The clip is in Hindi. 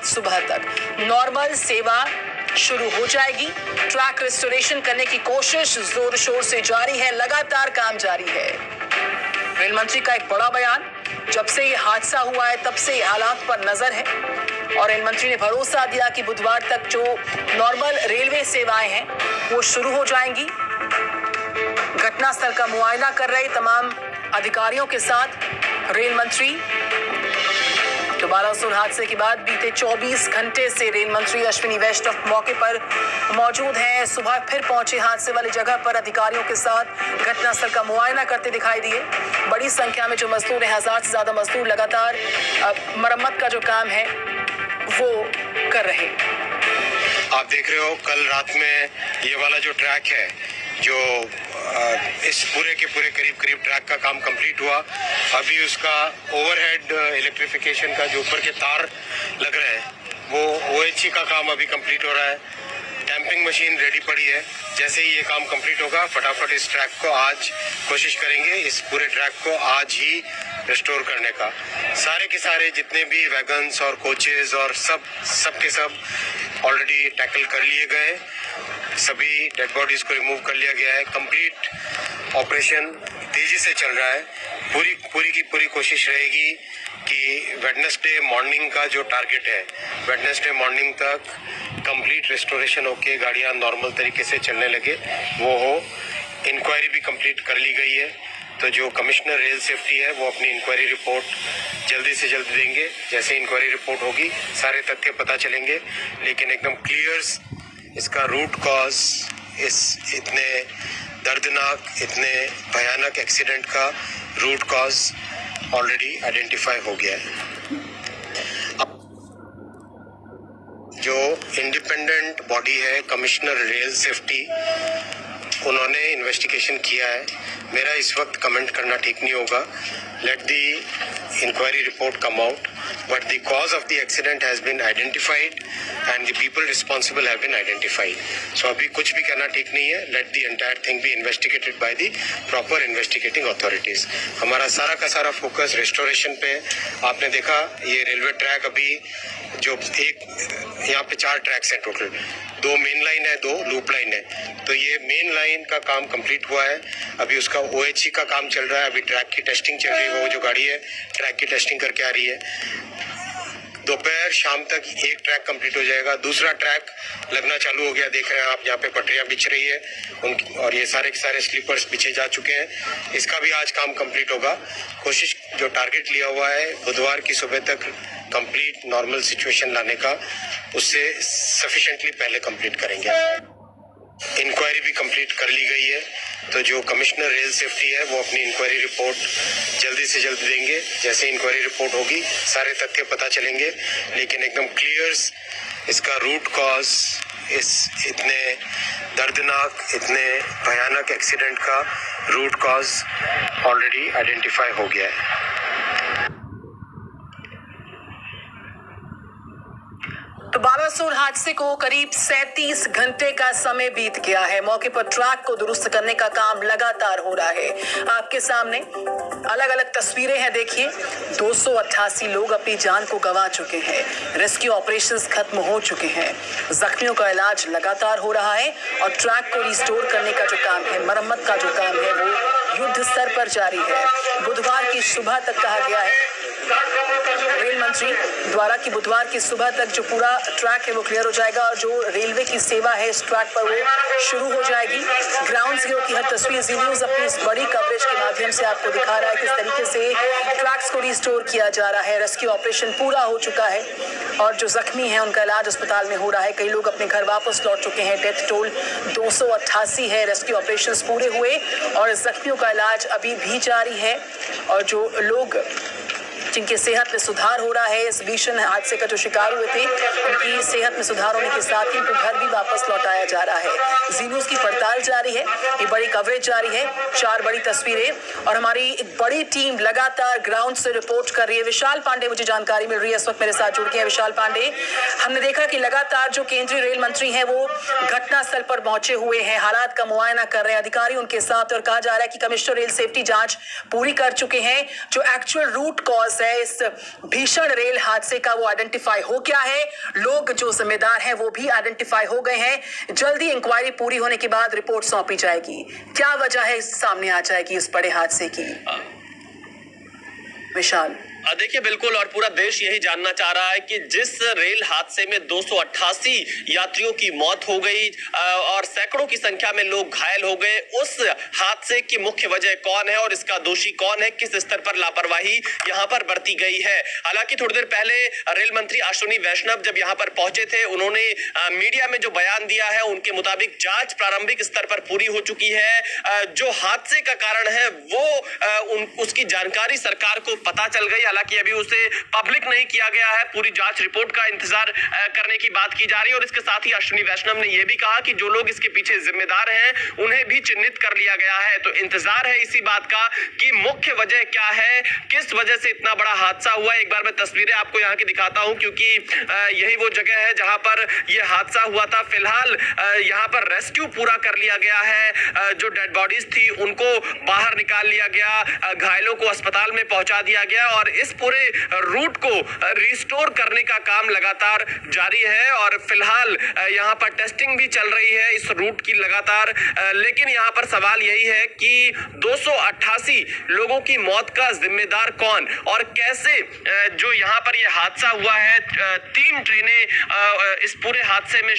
सुबह तक नॉर्मल सेवा शुरू हो जाएगी। ट्रैक रिस्टोरेशन करने की कोशिश जोर शोर से जारी है, लगातार काम जारी है। रेल मंत्री का एक बड़ा बयान, जब से ये हादसा हुआ है तब से हालात पर नजर है और रेल मंत्री ने भरोसा दिया कि बुधवार तक जो नॉर्मल रेलवे सेवाएं हैं वो शुरू हो जाएंगी। घटनास्थल का मुआयना कर रहे तमाम अधिकारियों के साथ रेल मंत्री। तो बालासुर हादसे के बाद बीते 24 घंटे से रेल मंत्री अश्विनी वैष्णव मौके पर मौजूद हैं। सुबह फिर पहुंचे हादसे वाली जगह पर अधिकारियों के साथ घटनास्थल का मुआयना करते दिखाई दिए। बड़ी संख्या में जो मजदूर हैं, 1000 से ज्यादा मजदूर लगातार मरम्मत का जो काम है वो कर रहे। आप देख रहे हो कल रात में ये वाला जो ट्रैक है, जो इस पूरे के पूरे करीब ट्रैक का काम कंप्लीट हुआ। अभी उसका ओवरहेड इलेक्ट्रिफिकेशन का जो ऊपर के तार लग रहे हैं वो OHC का काम अभी कंप्लीट हो रहा है। डैम्पिंग मशीन रेडी पड़ी है। जैसे ही ये काम कंप्लीट होगा फटाफट इस ट्रैक को आज कोशिश करेंगे, इस पूरे ट्रैक को आज ही रिस्टोर करने का। सारे के सारे जितने भी वैगन्स और कोचेज और सब के सब ऑलरेडी टैकल कर लिए गए। सभी डेड बॉडीज को रिमूव कर लिया गया है। कंप्लीट ऑपरेशन तेजी से चल रहा है। पूरी की पूरी कोशिश रहेगी कि वेडनेसडे मॉर्निंग का जो टारगेट है, वेडनेसडे मॉर्निंग तक कंप्लीट रिस्टोरेशन होके गाड़ियां नॉर्मल तरीके से चलने लगे वो हो। इंक्वायरी भी कंप्लीट कर ली गई है। तो जो कमिश्नर रेल सेफ्टी है वो अपनी इंक्वायरी रिपोर्ट जल्दी से जल्द देंगे। जैसे इंक्वायरी रिपोर्ट होगी सारे तथ्य पता चलेंगे, लेकिन एकदम क्लियर इसका रूट कॉज, इस इतने दर्दनाक, इतने भयानक एक्सीडेंट का रूट कॉज ऑलरेडी आइडेंटिफाई हो गया है। जो इंडिपेंडेंट बॉडी है कमिश्नर रेल सेफ्टी, उन्होंने इन्वेस्टिगेशन किया है। मेरा इस वक्त कमेंट करना ठीक नहीं होगा। Let the inquiry report come out, but the cause of the accident has been identified and the people responsible have been identified. So अभी कुछ भी कहना ठीक नहीं है। Let the entire thing be investigated by the proper investigating authorities. हमारा सारा का सारा फोकस रिस्टोरेशन पे। आपने देखा ये रेलवे ट्रैक अभी जो यहाँ पे 4 ट्रैक्स हैं टोटल, 2 मेन लाइन है, 2 लूप लाइन है। तो ये मेन लाइन का काम कंप्लीट हुआ है। अभी उसका OHC का काम चल रहा है। अभी ट्रैक की टेस्टिंग चल रही है। वो जो गाड़ी है ट्रैक की टेस्टिंग करके आ रही है। दोपहर शाम तक एक ट्रैक कंप्लीट हो जाएगा, दूसरा ट्रैक लगना चालू हो गया। देख रहे हैं आप यहाँ पे पटरियां बिछ रही है उनकी, और ये सारे के सारे स्लीपर्स बिछे जा चुके हैं। इसका भी आज काम कंप्लीट होगा। कोशिश जो टारगेट लिया हुआ है बुधवार की सुबह तक कंप्लीट नॉर्मल सिचुएशन लाने का, उससे सफिशिएंटली पहले कंप्लीट करेंगे। इंक्वायरी भी कंप्लीट कर ली गई है। तो जो कमिश्नर रेल सेफ्टी है वो अपनी इंक्वायरी रिपोर्ट जल्दी से जल्द देंगे। जैसे इंक्वायरी रिपोर्ट होगी सारे तथ्य पता चलेंगे, लेकिन एकदम क्लियर इसका रूट कॉज, इस इतने दर्दनाक, इतने भयानक एक्सीडेंट का रूट कॉज ऑलरेडी आइडेंटिफाई हो गया है। तो बालासुर हादसे को करीब 37 घंटे का समय बीत गया है। मौके पर ट्रैक को दुरुस्त करने का काम लगातार हो रहा है। आपके सामने अलग अलग तस्वीरें हैं, देखिए। 288 लोग अपनी जान को गंवा चुके हैं। रेस्क्यू ऑपरेशंस खत्म हो चुके हैं। जख्मियों का इलाज लगातार हो रहा है और ट्रैक को रिस्टोर करने का जो काम है, मरम्मत का जो काम है, वो युद्ध स्तर पर जारी है। बुधवार की सुबह तक कहा गया है रेल मंत्री द्वारा कि बुधवार की सुबह तक जो पूरा ट्रैक है वो क्लियर हो जाएगा और जो रेलवे की सेवा है इस ट्रैक पर वो शुरू हो जाएगी। ग्राउंड जीरो की हर तस्वीर जी न्यूज अपनी इस बड़ी कवरेज के माध्यम से आपको दिखा रहा है किस तरीके से ट्रैक्स को रिस्टोर किया जा रहा है। रेस्क्यू ऑपरेशन पूरा हो चुका है और जो जख्मी हैं उनका इलाज अस्पताल में हो रहा है। कई लोग अपने घर वापस लौट चुके हैं। डेथ टोल 288 है। रेस्क्यू ऑपरेशंस पूरे हुए और जख्मियों का इलाज अभी भी जारी है और जो लोग जिनकी सेहत में सुधार हो रहा है, इस भीषण हादसे का जो शिकार हुए थे उनकी सेहत में सुधार होने के साथ ही उनको घर भी वापस लौटाया जा रहा है। जी न्यूज की पड़ताल जारी है, ये बड़ी कवरेज जारी है, 4 बड़ी तस्वीरें और हमारी एक बड़ी टीम लगातार ग्राउंड से रिपोर्ट कर रही है। विशाल पांडे मुझे जानकारी मिल रही है, इस वक्त मेरे साथ जुड़ गए हैं। विशाल पांडे, हमने देखा कि लगातार जो केंद्रीय रेल मंत्री हैं वो घटनास्थल पर पहुंचे हुए हैं, हालात का मुआयना कर रहे हैं, अधिकारी उनके साथ, और कहा जा रहा है कि कमिश्नर रेल सेफ्टी जांच पूरी कर चुके हैं। जो एक्चुअल रूट कॉज है इस भीषण रेल हादसे का वो आइडेंटिफाई हो गया है, लोग जो जिम्मेदार हैं वो भी आइडेंटिफाई हो गए हैं। जल्दी इंक्वायरी पूरी होने के बाद रिपोर्ट सौंपी जाएगी। क्या वजह है सामने आ जाएगी इस बड़े हादसे की। विशाल, देखिए बिल्कुल, और पूरा देश यही जानना चाह रहा है कि जिस रेल हादसे में 288 यात्रियों की मौत हो गई और सैकड़ों की संख्या में लोग घायल हो गए, उस हादसे की मुख्य वजह कौन है और इसका दोषी कौन है, किस स्तर पर लापरवाही यहां पर बरती गई है। हालांकि थोड़ी देर पहले रेल मंत्री अश्विनी वैष्णव जब यहां पर पहुंचे थे, उन्होंने मीडिया में जो बयान दिया है उनके मुताबिक जांच प्रारंभिक स्तर पर पूरी हो चुकी है। जो हादसे का कारण है वो उसकी जानकारी सरकार को पता चल गई। हालांकि अभी उसे पब्लिक नहीं किया गया है, पूरी जांच रिपोर्ट का इंतजार करने की बात की जा रही है। और इसके साथ ही अश्विनी वैष्णव ने यह भी कहा कि जो लोग इसके पीछे जिम्मेदार हैं उन्हें भी चिन्हित कर लिया गया है। तो इंतजार है इसी बात का कि मुख्य वजह क्या है, किस वजह से इतना बड़ा हादसा हुआ। एक बार मैं तस्वीरें आपको यहाँ की दिखाता हूँ, क्योंकि यही वो जगह है जहां पर यह हादसा हुआ था। फिलहाल यहाँ पर रेस्क्यू पूरा कर लिया गया है, जो डेड बॉडीज थी उनको बाहर निकाल लिया गया, घायलों को अस्पताल में पहुंचा दिया गया और इस पूरे रूट को रिस्टोर करने का काम लगातार जारी है। और फिलहाल यहां पर टेस्टिंग भी चल रही है इस रूट की लगातार। लेकिन यहां पर सवाल यही है कि 288 लोगों की मौत का जिम्मेदार कौन और कैसे जो यहां पर यह हादसा हुआ है, 3 ट्रेनें इस पूरे हादसे में